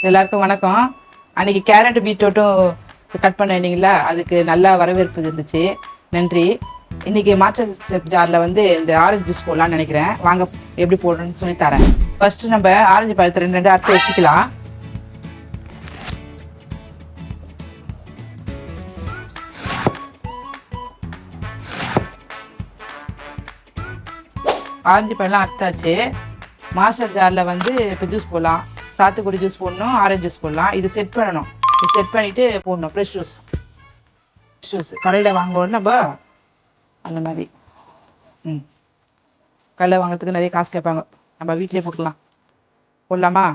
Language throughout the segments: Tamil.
எல்லாருக்கும் வணக்கம். அன்னைக்கு கேரட் பீட்ரூட்டும் கட் பண்ணிங்களா, அதுக்கு நல்லா வரவேற்பு இருந்துச்சு. நன்றி. இன்னைக்கு மாஸ்டர் செஃப் ஜாரில் வந்து இந்த ஆரஞ்சு ஜூஸ் போடலான்னு நினைக்கிறேன். வாங்க எப்படி போடுறேன்னு சொல்லி தரேன். ஃபர்ஸ்ட் நம்ம ஆரஞ்சு பழத்தை ரெண்டு அறுத்து வச்சுக்கலாம். ஆரஞ்சு பழம்லாம் அறுத்தாச்சு. மாஸ்டர் ஜாரில் வந்து இப்போ ஜூஸ் போடலாம். சாத்துக்குடி ஜூஸ் போடணும், ஆரஞ்சு ஜூஸ் போடலாம். இது செட் பண்ணணும். இது செட் பண்ணிவிட்டு போடணும். ஃப்ரெஷ் ஜூஸ் கடையில் வாங்குவோம் நம்ம அந்த மாதிரி. கடையில் வாங்கிறதுக்கு நிறைய காசு கேட்பாங்க. நம்ம வீட்டிலே போட்டுக்கலாம். போடலாமா?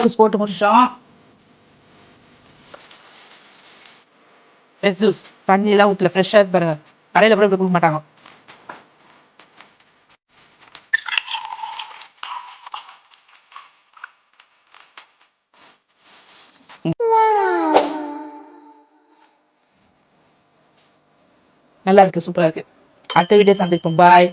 ஜூஸ் போட்டு முடிச்சிட்டோம். ஃப்ரெஷ் ஜூஸ் தண்ணியெல்லாம் ஊற்றல, ஃப்ரெஷ்ஷாக இருக்கு பாருங்க. கடையில் கூட இப்படி கொடுக்க மாட்டாங்க. நல்லா இருக்கு, சூப்பராக இருக்கு. அடுத்த வீடியோ சந்திப்போம். பாய்.